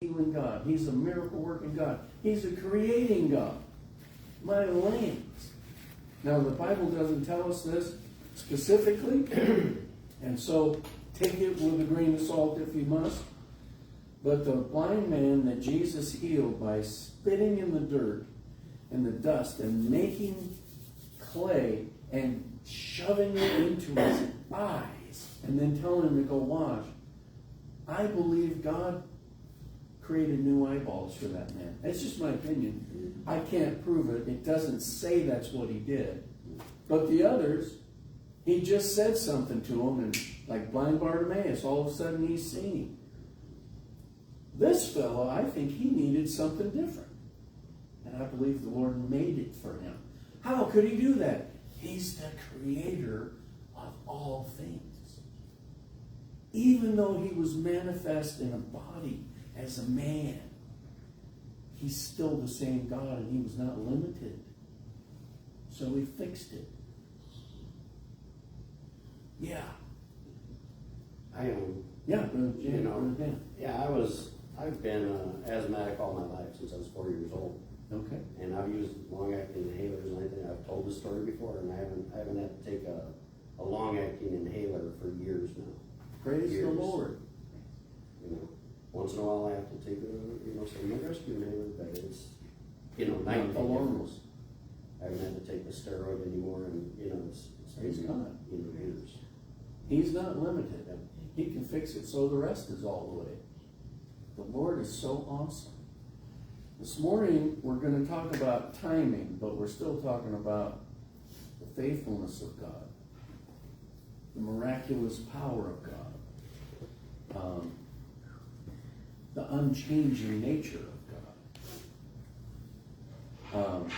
healing God. He's a miracle working God. He's a creating God. My lands. Now the Bible doesn't tell us this specifically, and so take it with a grain of salt if you must. But the blind man that Jesus healed by spitting in the dirt and the dust and making clay and shoving it into his eyes and then telling him to go wash, I believe God created new eyeballs for that man. That's just my opinion. I can't prove it. It doesn't say that's what he did. But the others, he just said something to them, and like blind Bartimaeus, all of a sudden he's seeing. This fellow, I think he needed something different. And I believe the Lord made it for him. How could he do that? He's the creator of all things. Even though he was manifest in a body as a man, he's still the same God, and he was not limited. So he fixed it. Yeah. I've been asthmatic all my life since I was 4 years old. Okay. And I've used long-acting inhalers and everything. I've told this story before, and I haven't had to take a long-acting inhaler for years now. Praise the Lord. You know, once in a while I have to take some rescue inhaler, but it's, 90 difference. I haven't had to take the steroid anymore, and it's Praise God. Years. He's not limited. He can fix it, so the rest is all the way. The Lord is so awesome. This morning, we're going to talk about timing, but we're still talking about the faithfulness of God, the miraculous power of God, the unchanging nature of God.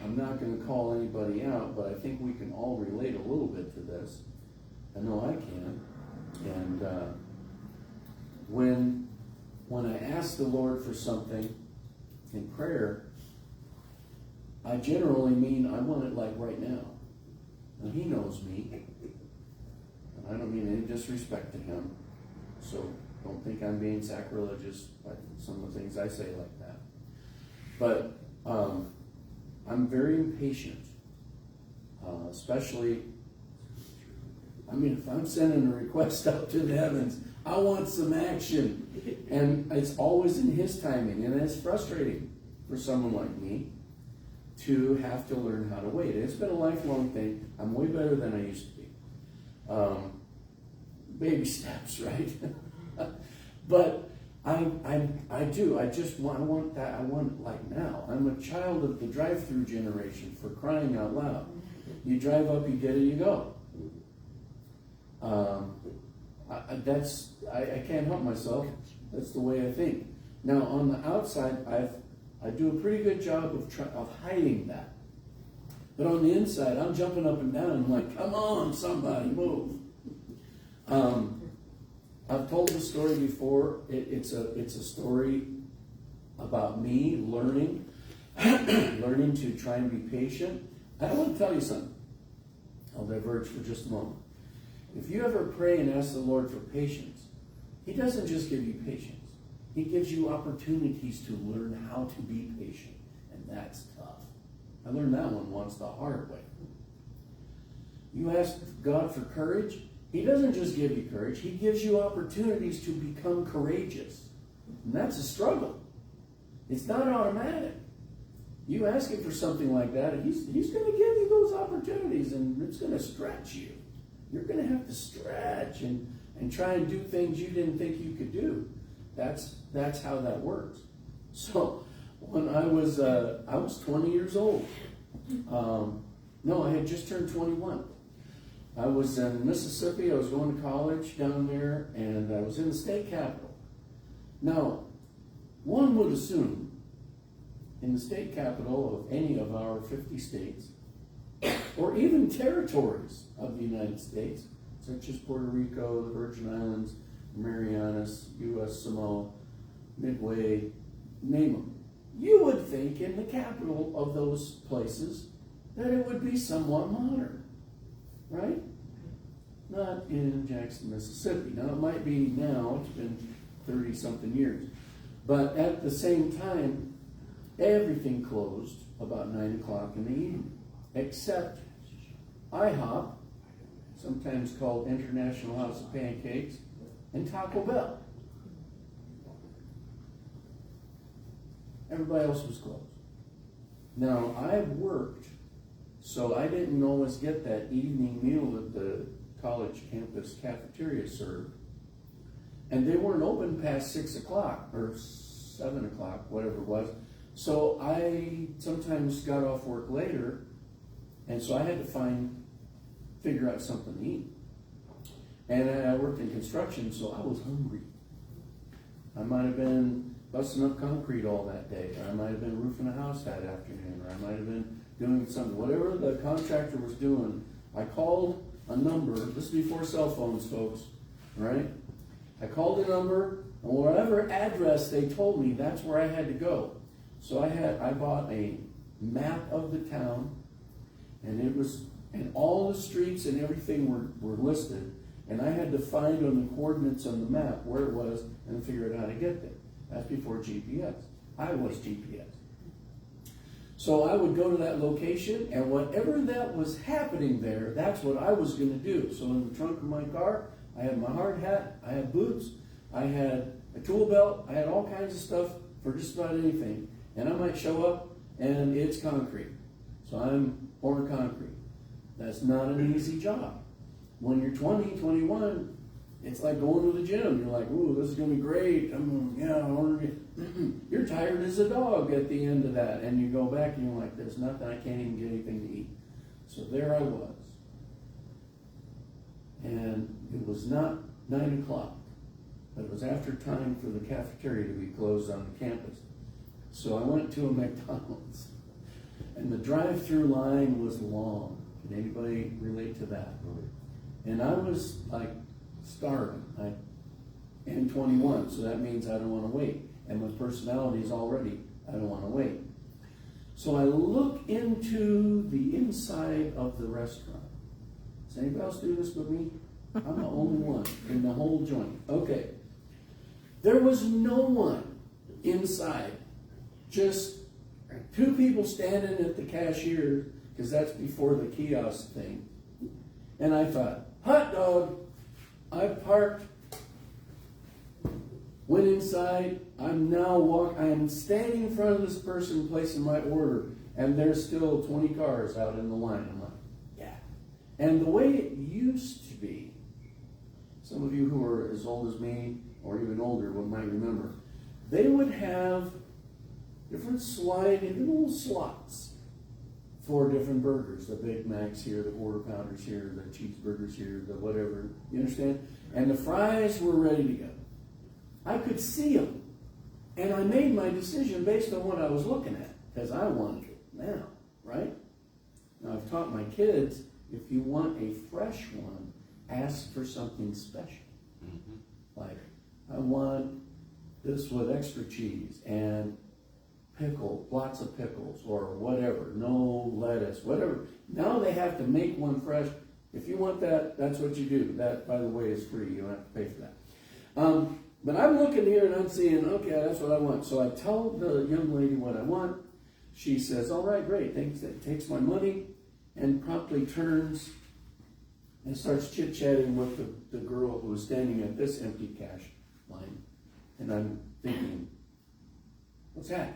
I'm not going to call anybody out, but I think we can all relate a little bit to this. I know I can. And when I ask the Lord for something in prayer, I generally mean I want it like right now. And he knows me. And I don't mean any disrespect to him. So don't think I'm being sacrilegious by some of the things I say like that. But I'm very impatient. Especially, if I'm sending a request out to the heavens, I want some action. And it's always in his timing. And it's frustrating for someone like me to have to learn how to wait. It's been a lifelong thing. I'm way better than I used to be. Baby steps, right? But I do. I want that. I want it like now. I'm a child of the drive-through generation, for crying out loud. You drive up, you get it, you go. I can't help myself. That's the way I think. Now, on the outside, I do a pretty good job of hiding that. But on the inside, I'm jumping up and down. I'm like, come on, somebody, move. I've told the story before. It's a story about me learning to try and be patient. I want to tell you something. I'll diverge for just a moment. If you ever pray and ask the Lord for patience, he doesn't just give you patience. He gives you opportunities to learn how to be patient. And that's tough. I learned that one once the hard way. You ask God for courage, he doesn't just give you courage. He gives you opportunities to become courageous. And that's a struggle. It's not automatic. You ask him for something like that, and he's going to give you those opportunities, and it's going to stretch you. You're going to have to stretch and try and do things you didn't think you could do. That's how that works. So when I was 20 years old. No, I had just turned 21. I was in Mississippi. I was going to college down there, and I was in the state capitol. Now, one would assume in the state capitol of any of our 50 states, or even territories of the United States, such as Puerto Rico, the Virgin Islands, Marianas, U.S. Samoa, Midway, name them. You would think in the capital of those places that it would be somewhat modern, right? Not in Jackson, Mississippi. Now, it might be now. It's been 30-something years. But at the same time, everything closed about 9 o'clock in the evening, except IHOP, sometimes called International House of Pancakes, and Taco Bell. Everybody else was closed. Now, I worked, so I didn't always get that evening meal that the college campus cafeteria served. And they weren't open past 6 o'clock or 7 o'clock, whatever it was. So I sometimes got off work later, and so I had to figure out something to eat. And I worked in construction, so I was hungry. I might have been busting up concrete all that day, or I might have been roofing a house that afternoon, or I might have been doing something. Whatever the contractor was doing, I called a number. This is before cell phones, folks, right? I called a number, and whatever address they told me, that's where I had to go. So I bought a map of the town, and all the streets and everything were listed, and I had to find on the coordinates on the map where it was and figure out how to get there. That's before GPS. I was GPS. So I would go to that location, and whatever that was happening there, that's what I was going to do. So in the trunk of my car, I had my hard hat, I had boots, I had a tool belt, I had all kinds of stuff for just about anything. And I might show up, and it's concrete. So I'm pouring concrete. That's not an easy job. When you're 20, 21, it's like going to the gym. You're like, ooh, this is going to be great. You're tired as a dog at the end of that. And you go back and you're like, there's nothing, I can't even get anything to eat. So there I was. And it was not 9 o'clock, but it was after time for the cafeteria to be closed on the campus. So I went to a McDonald's, and the drive-through line was long. Can anybody relate to that? And I was like starving. I am 21, so that means I don't want to wait. And my personality is already, I don't want to wait. So I look into the inside of the restaurant. Does anybody else do this with me? I'm the only one in the whole joint. Okay. There was no one inside. Just two people standing at the cashier, because that's before the kiosk thing. And I thought, hot dog. I parked, went inside. I'm standing in front of this person placing my order, and there's still 20 cars out in the line. I'm like, yeah. And the way it used to be, some of you who are as old as me, or even older, might remember, they would have different little slots for different burgers. The Big Macs here, the Quarter Pounders here, the cheeseburgers here, the whatever. You understand? And the fries were ready to go. I could see them. And I made my decision based on what I was looking at, because I wanted it now, right? Now I've taught my kids, if you want a fresh one, ask for something special. Mm-hmm. Like, I want this with extra cheese and lots of pickles, or whatever, no lettuce, whatever. Now they have to make one fresh. If you want that, that's what you do. That, by the way, is free. You don't have to pay for that. But I'm looking here and I'm seeing, okay, that's what I want. So I tell the young lady what I want. She says, all right, great. Takes my money and promptly turns and starts chit-chatting with the girl who was standing at this empty cash line. And I'm thinking, what's that?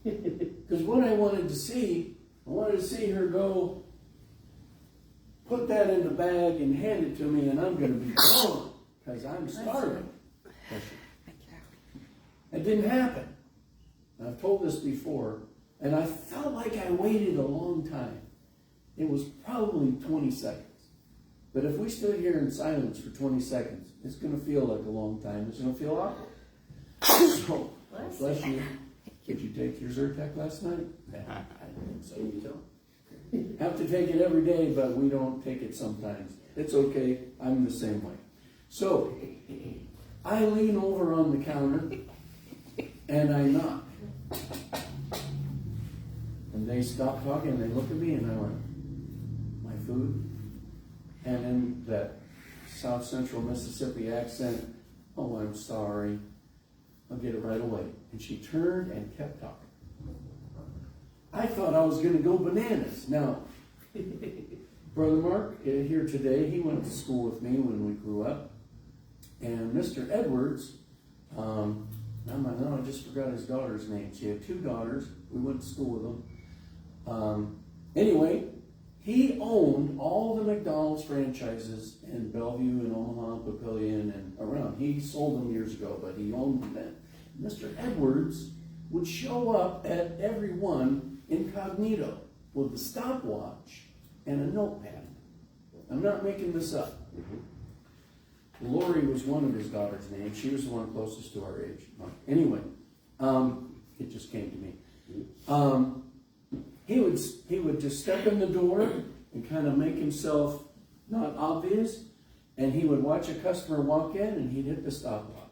Because what I wanted to see her go put that in the bag and hand it to me, and I'm going to be gone because I'm starving. It didn't happen. I've told this before, and I felt like I waited a long time. It was probably 20 seconds. But if we stood here in silence for 20 seconds, it's going to feel like a long time. It's going to feel awkward. So, bless you. Did you take your Zyrtec last night? Yeah, I didn't, so you don't. Have to take it every day, but we don't take it sometimes. It's okay. I'm the same way. So, I lean over on the counter, and I knock. And they stop talking, and they look at me, and I went, my food? And in that South Central Mississippi accent, oh, I'm sorry. I'll get it right away. And she turned and kept talking. I thought I was gonna go bananas. Now, Brother Mark here today, he went to school with me when we grew up. And Mr. Edwards, I just forgot his daughter's name. She had 2 daughters. We went to school with them. Anyway, he owned all the McDonald's franchises in Bellevue and Omaha, Papillion, and around. He sold them years ago, but he owned them then. Mr. Edwards would show up at every one incognito with a stopwatch and a notepad. I'm not making this up. Lori was one of his daughter's names. She was the one closest to our age. Anyway, it just came to me. He would just step in the door and kind of make himself not obvious, and he would watch a customer walk in and he'd hit the stopwatch.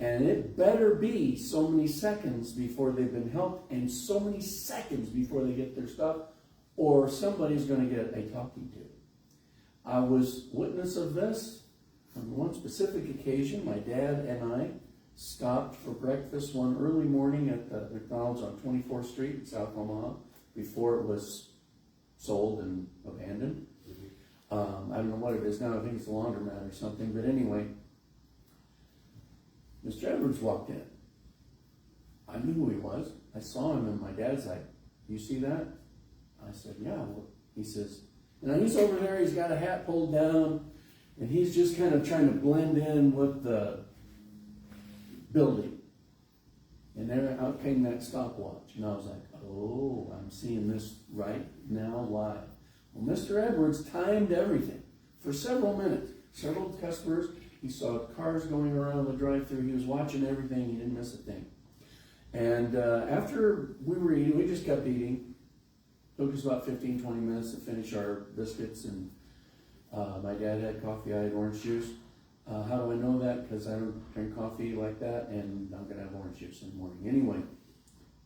And it better be so many seconds before they've been helped and so many seconds before they get their stuff, or somebody's going to get a talking to. I was witness of this. On one specific occasion, my dad and I stopped for breakfast one early morning at the McDonald's on 24th Street in South Omaha before it was sold and abandoned. I don't know what it is now. I think it's a laundromat or something. But anyway, Mr. Edwards walked in. I knew who he was. I saw him, and my dad's like, "You see that?" I said, "Yeah." Well, he says, "Now he's over there. He's got a hat pulled down, and he's just kind of trying to blend in with the building." And there out came that stopwatch, and I was like, "Oh, I'm seeing this right now live." Well, Mr. Edwards timed everything for several minutes. Several customers. He saw cars going around the drive-thru. He was watching everything. He didn't miss a thing. And after we were eating, we just kept eating. Took us about 15, 20 minutes to finish our biscuits, and my dad had coffee. I had orange juice. How do I know that? Because I don't drink coffee like that, and I'm going to have orange juice in the morning. Anyway,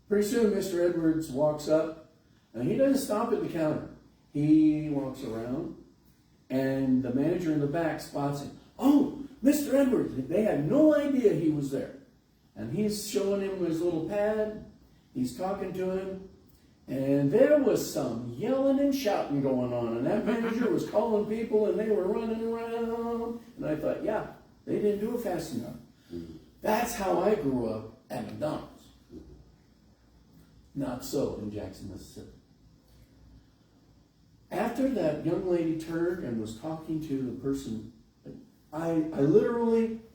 pretty soon Mr. Edwards walks up, and he doesn't stop at the counter. He walks around, and the manager in the back spots him. "Oh, Mr. Edwards." They had no idea he was there. And he's showing him his little pad. He's talking to him. And there was some yelling and shouting going on. And that manager was calling people, and they were running around. And I thought, yeah, they didn't do it fast enough. That's how I grew up at McDonald's. Not so in Jackson, Mississippi. After that young lady turned and was talking to the person, I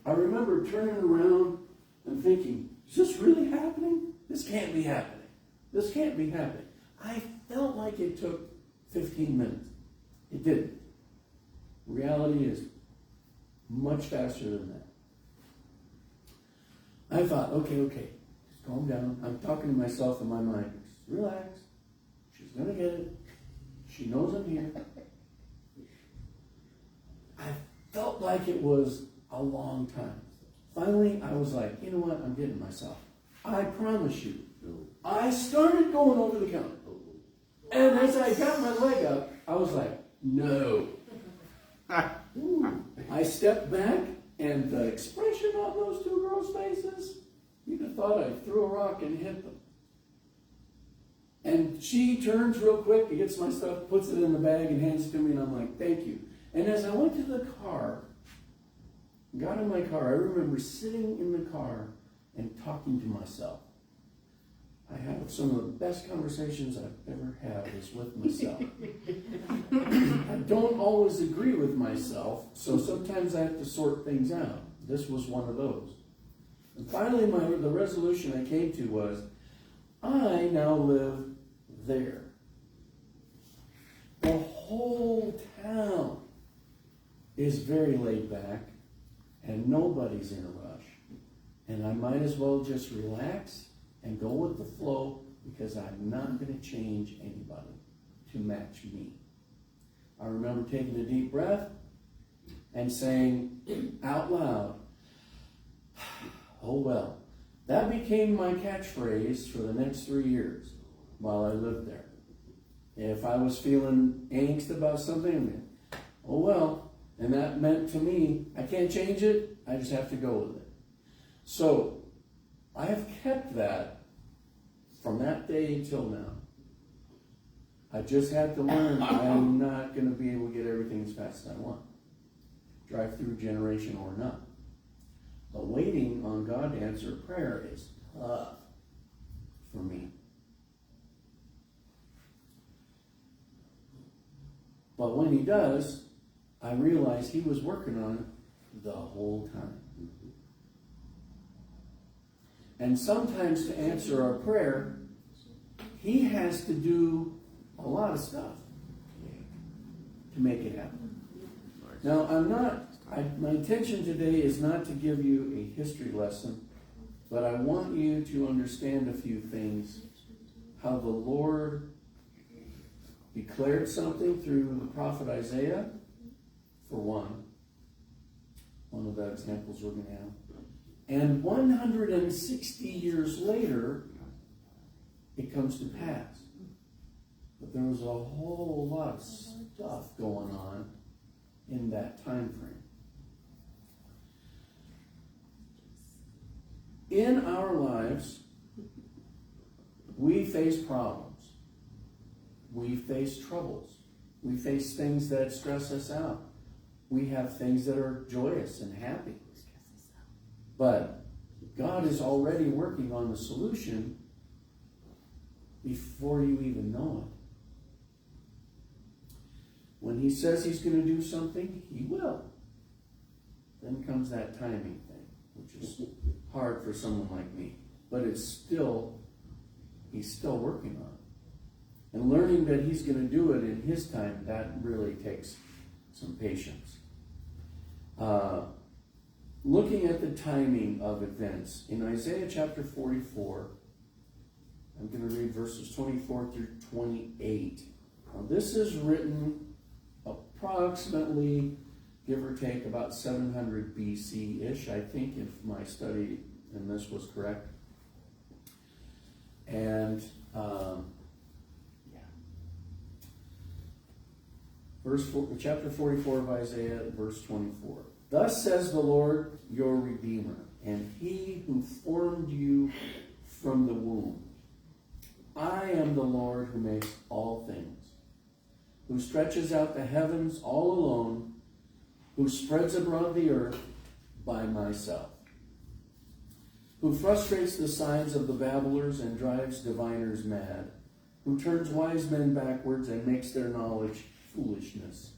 remember turning around and thinking, is this really happening? This can't be happening. This can't be happening. I felt like it took 15 minutes. It didn't. Reality is much faster than that. I thought, okay, just calm down. I'm talking to myself in my mind. Just relax. She's going to get it. She knows I'm here. I felt like it was a long time. Finally, I was like, you know what? I'm getting myself. I promise you. I started going over the counter. And as I got my leg up, I was like, no. I stepped back, and the expression on those 2 girls' faces, you'd have thought I threw a rock and hit them. And she turns real quick, and gets my stuff, puts it in the bag, and hands it to me, and I'm like, thank you. And as I went to the car, got in my car, I remember sitting in the car and talking to myself. I have some of the best conversations I've ever had is with myself. I don't always agree with myself, so sometimes I have to sort things out. This was one of those. And finally, the resolution I came to was, I now live there. The whole town is very laid back, and nobody's in a rush. And I might as well just relax and go with the flow, because I'm not going to change anybody to match me. I remember taking a deep breath and saying out loud, oh well. That became my catchphrase for the next 3 years while I lived there. If I was feeling angst about something, oh well. And that meant to me, I can't change it, I just have to go with it. So, I have kept that from that day until now. I just had to learn I'm not going to be able to get everything as fast as I want. Drive through generation or not. But waiting on God to answer prayer is tough for me. But when he does, I realize he was working on it the whole time. And sometimes to answer our prayer, he has to do a lot of stuff to make it happen. Now, my intention today is not to give you a history lesson, but I want you to understand a few things. How the Lord declared something through the prophet Isaiah, for one of the examples we're going to have. And 160 years later, it comes to pass. But there was a whole lot of stuff going on in that time frame. In our lives, we face problems. We face troubles. We face things that stress us out. We have things that are joyous and happy. But God is already working on the solution before you even know it. When he says he's going to do something, he will. Then comes that timing thing, which is hard for someone like me. But he's still working on it. And learning that he's going to do it in his time, that really takes some patience. Looking at the timing of events, in Isaiah chapter 44, I'm going to read verses 24 through 28. Now, this is written approximately, give or take, about 700 BC-ish, I think, if my study in this was correct. And, chapter 44 of Isaiah, verse 24. Thus says the Lord, your Redeemer, and he who formed you from the womb. I am the Lord who makes all things, who stretches out the heavens all alone, who spreads abroad the earth by myself, who frustrates the signs of the babblers and drives diviners mad, who turns wise men backwards and makes their knowledge foolishness,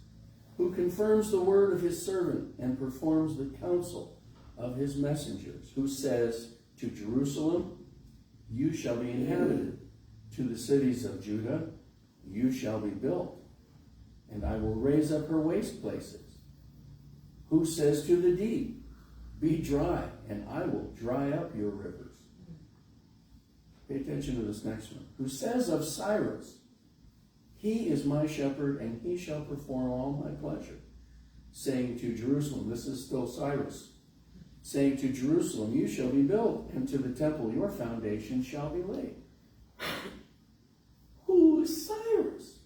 who confirms the word of his servant and performs the counsel of his messengers, who says to Jerusalem, you shall be inhabited, to the cities of Judah, you shall be built, and I will raise up her waste places, who says to the deep, be dry, and I will dry up your rivers. Pay attention to this next one. Who says of Cyrus, he is my shepherd, and he shall perform all my pleasure. Saying to Jerusalem, this is still Cyrus, saying to Jerusalem, you shall be built, and to the temple your foundation shall be laid. Who is Cyrus?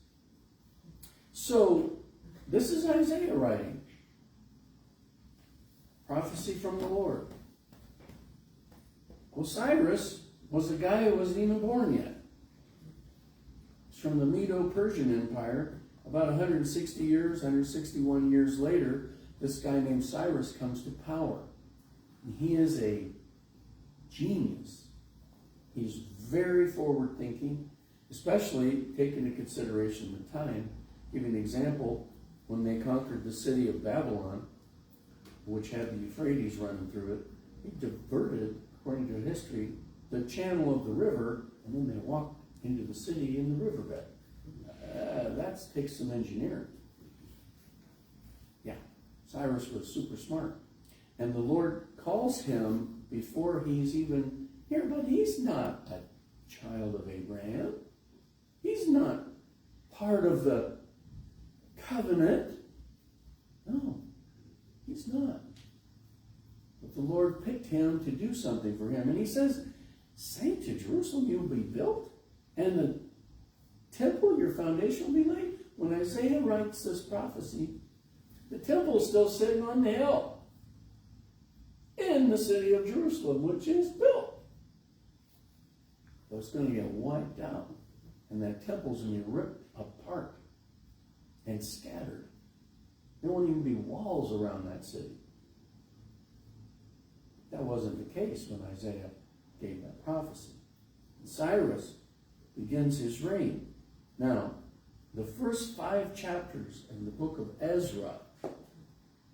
So, this is Isaiah writing. Prophecy from the Lord. Well, Cyrus was a guy who wasn't even born yet. From the Medo-Persian Empire, about 161 years later, this guy named Cyrus comes to power. And he is a genius. He's very forward-thinking, especially taking into consideration the time. Give you an example, when they conquered the city of Babylon, which had the Euphrates running through it, he diverted, according to history, the channel of the river, and then they walked into the city in the riverbed. That takes some engineering. Yeah, Cyrus was super smart. And the Lord calls him before he's even here, but he's not a child of Abraham. He's not part of the covenant. No, he's not. But the Lord picked him to do something for him. And he says, say to Jerusalem, you will be built, and the temple, your foundation will be laid. When Isaiah writes this prophecy, the temple is still sitting on the hill in the city of Jerusalem, which is built. was going to get wiped out, and that temple's going to be ripped apart and scattered. There won't even be walls around that city. That wasn't the case when Isaiah gave that prophecy. And Cyrus begins his reign. Now, the first 5 chapters in the book of Ezra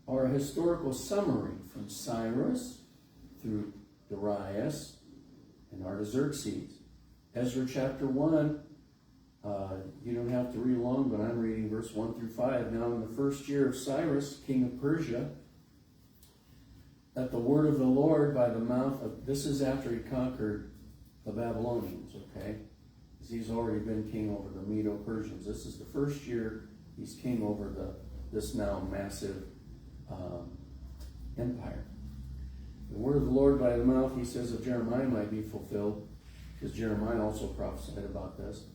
are a historical summary from Cyrus through Darius and Artaxerxes. Ezra chapter 1, you don't have to read long, but I'm reading verse 1 through 5. Now in the first year of Cyrus, king of Persia, at the word of the Lord by the mouth of, this is after he conquered the Babylonians, okay? Because he's already been king over the Medo-Persians. This is the first year he's king over this now massive empire. The word of the Lord by the mouth, he says, of Jeremiah might be fulfilled, because Jeremiah also prophesied about this.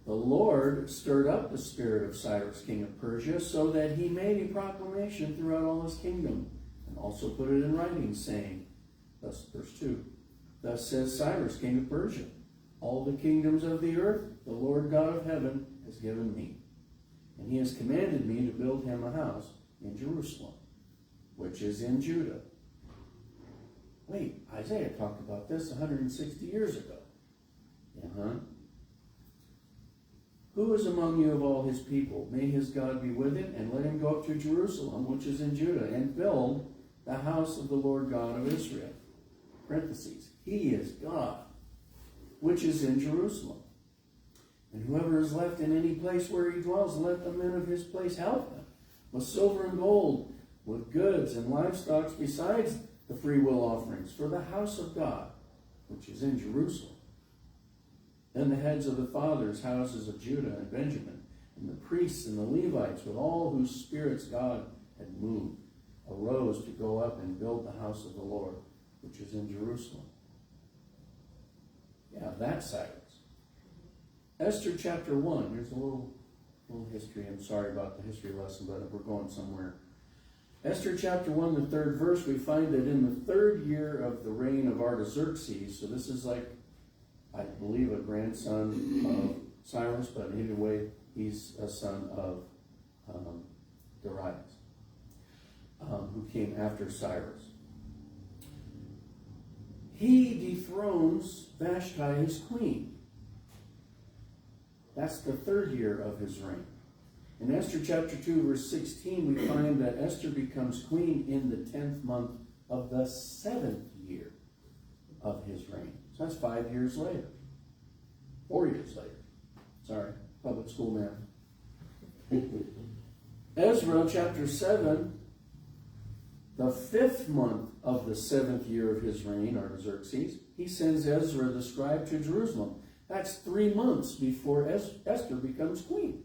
The Lord stirred up the spirit of Cyrus, king of Persia, so that he made a proclamation throughout all his kingdom, and also put it in writing, saying, thus, verse 2, thus says Cyrus, king of Persia, all the kingdoms of the earth, the Lord God of heaven has given me. And he has commanded me to build him a house in Jerusalem, which is in Judah. Wait, Isaiah talked about this 160 years ago. Who is among you of all his people? May his God be with him, and let him go up to Jerusalem, which is in Judah, and build the house of the Lord God of Israel. Parentheses. He is God, which is in Jerusalem. And whoever is left in any place where he dwells, let the men of his place help him, with silver and gold, with goods and livestock, besides the freewill offerings, for the house of God, which is in Jerusalem. Then the heads of the fathers' houses of Judah and Benjamin, and the priests and the Levites, with all whose spirits God had moved, arose to go up and build the house of the Lord, which is in Jerusalem. Yeah, that's Cyrus. Esther chapter 1. Here's a little history. I'm sorry about the history lesson, but we're going somewhere. Esther chapter 1, the 3rd verse, we find that in the 3rd year of the reign of Artaxerxes, so this is like, I believe, a grandson of Cyrus, but either way, he's a son of Darius, who came after Cyrus. He dethrones Vashti, his queen. That's the 3rd year of his reign. In Esther chapter 2, verse 16, we find that Esther becomes queen in the 10th month of the 7th year of his reign. So that's 5 years later. 4 years later. Sorry, public school math. Ezra chapter 7, the 5th month of the 7th year of his reign, Artaxerxes, he sends Ezra the scribe to Jerusalem. That's 3 months before Esther becomes queen.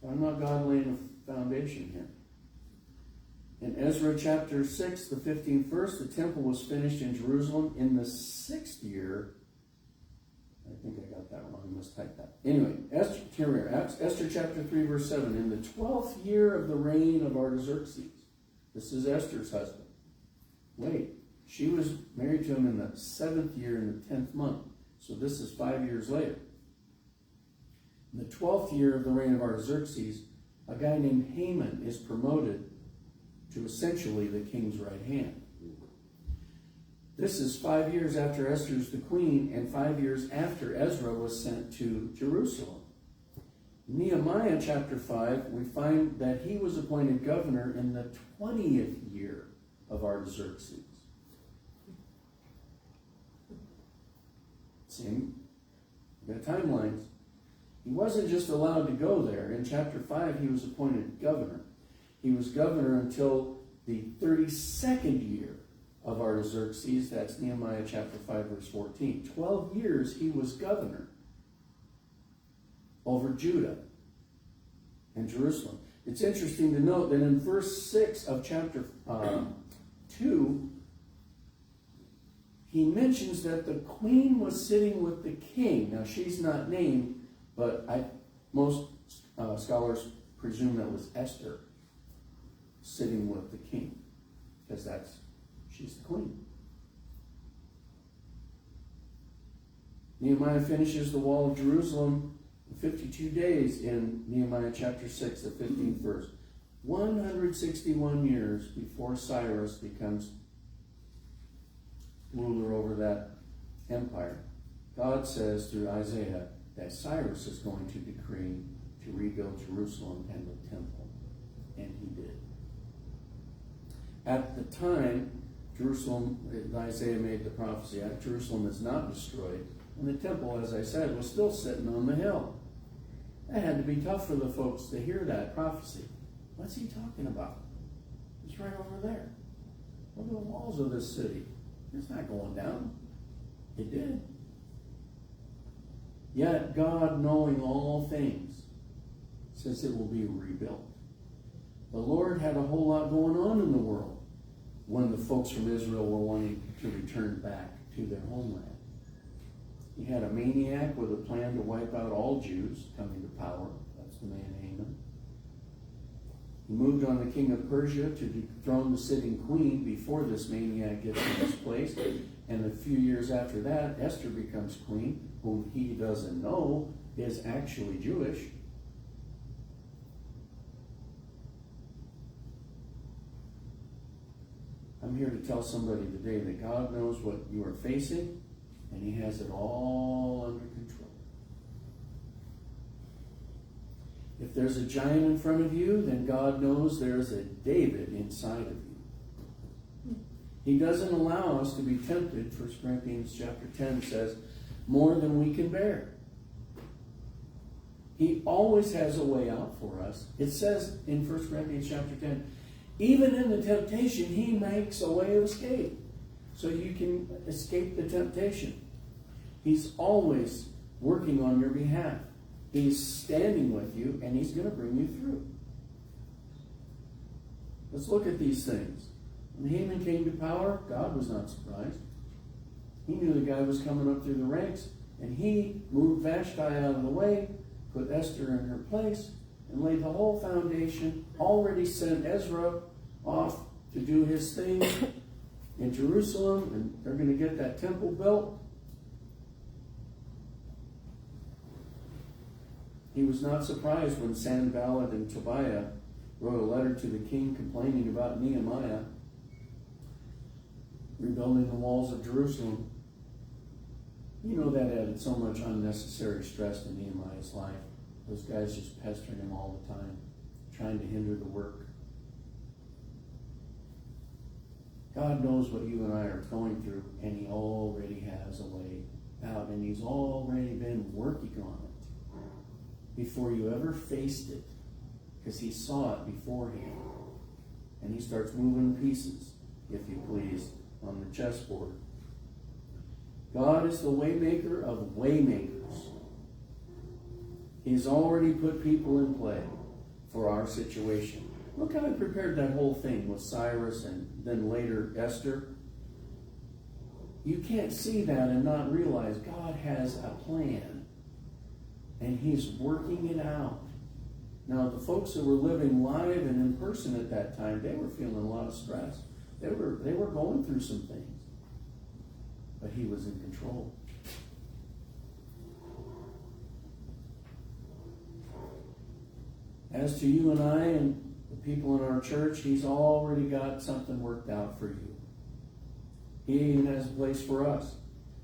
I'm not God laying a foundation here. In Ezra chapter 6, the 15th verse, the temple was finished in Jerusalem in the 6th year. I think I got that wrong. I must type that. Anyway, Esther chapter 3, verse 7. In the 12th year of the reign of Artaxerxes. This is Esther's husband. Wait, she was married to him in the 7th year in the 10th month. So this is 5 years later. In the 12th year of the reign of Artaxerxes, a guy named Haman is promoted to essentially the king's right hand. This is 5 years after Esther's the queen, and 5 years after Ezra was sent to Jerusalem. In Nehemiah chapter 5, we find that he was appointed governor in the 20th year of Artaxerxes. See, we got timelines. He wasn't just allowed to go there. In chapter 5, he was appointed governor. He was governor until the 32nd year of Artaxerxes. That's Nehemiah chapter 5, verse 14. 12 years he was governor over Judah and Jerusalem. It's interesting to note that in verse 6 of chapter 2, he mentions that the queen was sitting with the king. Now, she's not named, but most scholars presume that was Esther sitting with the king, because she's the queen. Nehemiah finishes the wall of Jerusalem in 52 days in Nehemiah chapter 6, the 15th verse. 161 years before Cyrus becomes ruler over that empire. God says through Isaiah that Cyrus is going to decree to rebuild Jerusalem and the temple. And he did. At the time, Jerusalem, Isaiah made the prophecy, Jerusalem is not destroyed. And the temple, as I said, was still sitting on the hill. That had to be tough for the folks to hear that prophecy. What's he talking about? It's right over there. Look at the walls of this city. It's not going down. It did. Yet God, knowing all things, says it will be rebuilt. The Lord had a whole lot going on in the world when the folks from Israel were wanting to return back to their homeland. He had a maniac with a plan to wipe out all Jews coming to power. That's the man Haman. He moved on the king of Persia to dethrone the sitting queen before this maniac gets in his place. And a few years after that, Esther becomes queen, whom he doesn't know is actually Jewish. I'm here to tell somebody today that God knows what you are facing, and he has it all under control. If there's a giant in front of you, then God knows there's a David inside of you. He doesn't allow us to be tempted, 1 Corinthians chapter 10 says, more than we can bear. He always has a way out for us. It says in 1 Corinthians chapter 10, even in the temptation, he makes a way of escape. So you can escape the temptation. He's always working on your behalf. He's standing with you, and he's going to bring you through. Let's look at these things. When Haman came to power, God was not surprised. He knew the guy was coming up through the ranks, and he moved Vashti out of the way, put Esther in her place, and laid the whole foundation, already sent Ezra off to do his thing in Jerusalem, and they're going to get that temple built. He was not surprised when Sanballat and Tobiah wrote a letter to the king complaining about Nehemiah rebuilding the walls of Jerusalem. You know, that added so much unnecessary stress to Nehemiah's life. Those guys just pestering him all the time, trying to hinder the work. God knows what you and I are going through, and he already has a way out, and he's already been working on it before you ever faced it, because he saw it beforehand. And he starts moving pieces, if you please, on the chessboard. God is the waymaker of waymakers. He's already put people in play for our situation. Look how he prepared that whole thing with Cyrus and then later Esther. You can't see that and not realize God has a plan, and he's working it out. Now, the folks that were living live and in person at that time, they were feeling a lot of stress. They were going through some things. But he was in control. As to you and I and the people in our church, he's already got something worked out for you. He even has a place for us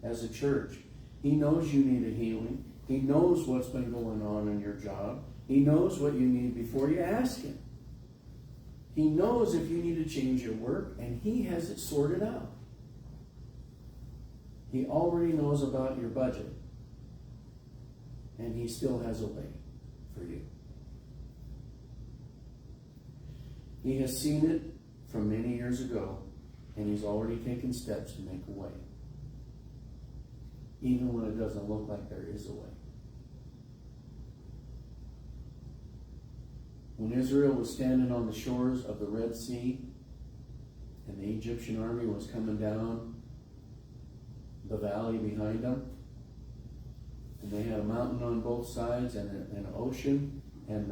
as a church. He knows you need a healing. He knows what's been going on in your job. He knows what you need before you ask him. He knows if you need to change your work, and he has it sorted out. He already knows about your budget, and he still has a way for you. He has seen it from many years ago, and he's already taken steps to make a way, even when it doesn't look like there is a way. When Israel was standing on the shores of the Red Sea, and the Egyptian army was coming down the valley behind them, and they had a mountain on both sides and an ocean, and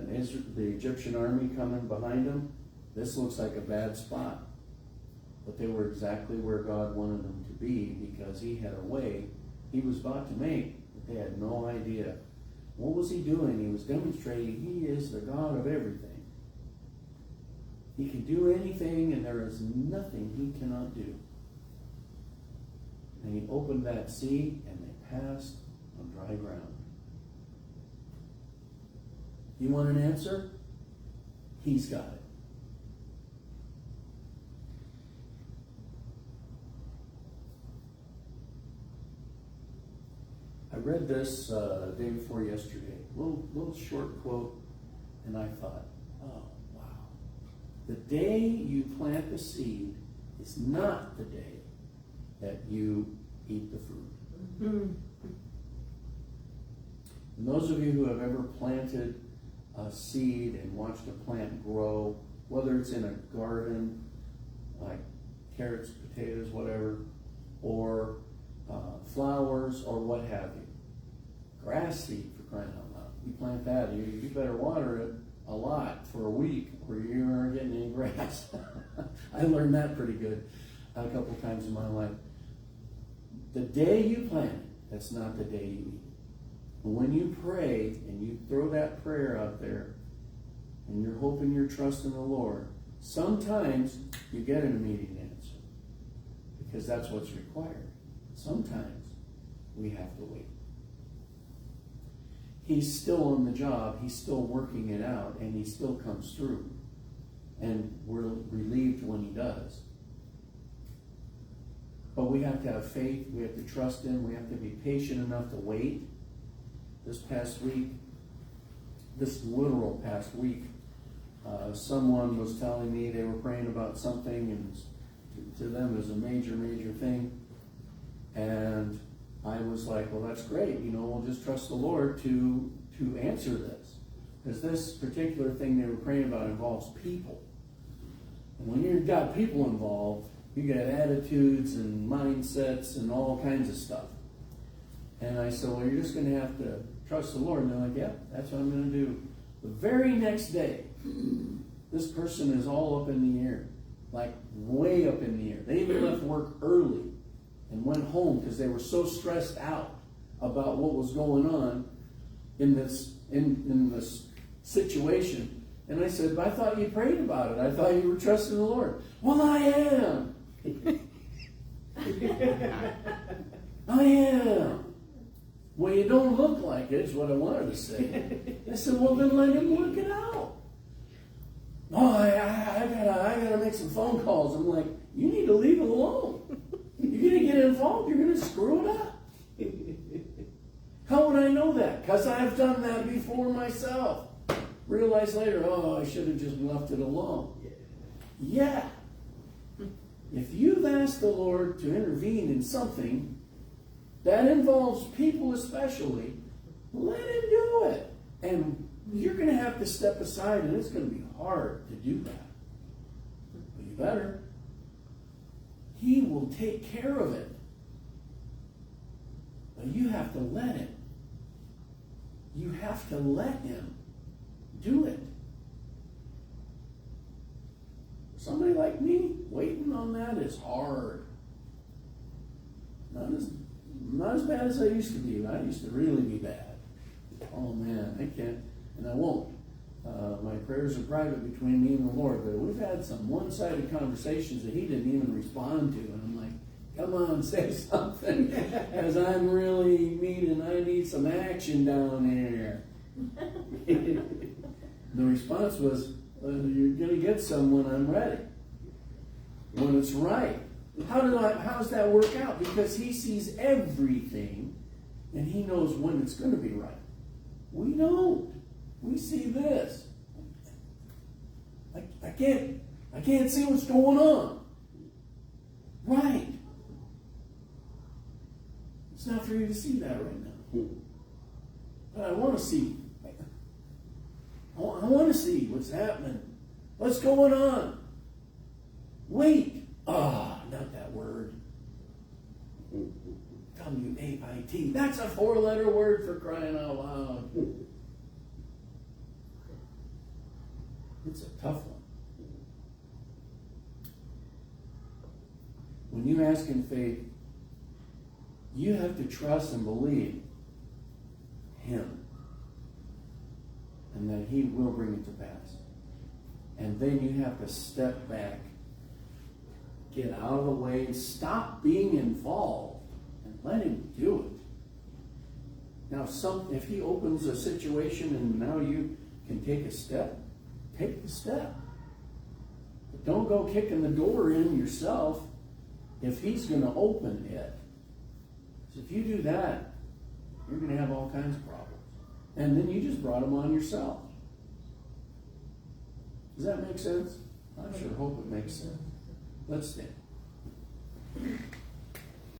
the Egyptian army coming behind them, this looks like a bad spot. But they were exactly where God wanted them to be, because he had a way he was about to make, but they had no idea. What was he doing? He was demonstrating he is the God of everything. He can do anything, and there is nothing he cannot do. And he opened that sea, and they passed on dry ground. You want an answer? He's got it. I read this day before yesterday, little short quote, and I thought, oh, wow. The day you plant the seed is not the day that you eat the fruit. Mm-hmm. And those of you who have ever planted a seed and watched a plant grow, whether it's in a garden, like carrots, potatoes, whatever, or flowers, or what have you. Grass seed, for crying out loud. You plant that, you better water it a lot for a week, or you aren't getting any grass. I learned that pretty good a couple times in my life. The day you plant it, that's not the day you eat it. When you pray and you throw that prayer out there and you're hoping, you're trusting the Lord, sometimes you get an immediate answer because that's what's required. Sometimes we have to wait. He's still on the job, he's still working it out, and he still comes through. And we're relieved when he does. But we have to have faith, we have to trust him, we have to be patient enough to wait. This past week, this literal past week, someone was telling me they were praying about something, and to them it was a major, major thing. And I was like, well, that's great. We'll just trust the Lord to answer this. Because this particular thing they were praying about involves people. And when you've got people involved, you get attitudes and mindsets and all kinds of stuff. And I said, well, you're just going to have to trust the Lord. And they're like, yeah, that's what I'm going to do. The very next day, this person is all up in the air. Like way up in the air. They even left work early and went home because they were so stressed out about what was going on in this situation. And I said, but I thought you prayed about it. I thought you were trusting the Lord. Well, I am. I am. Well, you don't look like it, is what I wanted to say. I said, well, then let him work it out. Oh, I gotta make some phone calls. I'm like, you need to leave it alone. You're going to get involved, you're going to screw it up. How would I know that? Because I've done that before myself. Realize later, oh, I should have just left it alone. Yeah. If you've asked the Lord to intervene in something that involves people especially, let him do it. And you're going to have to step aside, and it's going to be hard to do that. But you better. He will take care of it. But you have to let him. You have to let him do it. Somebody like me, waiting on that is hard. Not as bad as I used to be. I used to really be bad. Oh man, I can't, and I won't. My prayers are private between me and the Lord, but we've had some one-sided conversations that he didn't even respond to, and I'm like, come on, say something, because I'm really mean and I need some action down there. The response was, you're going to get some when I'm ready, when it's right. How does that work out? Because he sees everything, and he knows when it's going to be right. We don't. We see this. I can't see what's going on. Right. It's not for you to see that right now. But I want to see. I want to see what's happening. What's going on? Wait. Not that word. W-A-I-T. That's a 4-letter word, for crying out loud. It's a tough one. When you ask in faith, You have to trust and believe Him, and that He will bring it to pass. And then you have to step back, get out of the way, and stop being involved, and let Him do it. Now, if He opens a situation and now you can take a step, take the step. But don't go kicking the door in yourself if He's going to open it. So if you do that, you're going to have all kinds of problems. And then you just brought them on yourself. Does that make sense? I sure hope it makes sense. Let's stand.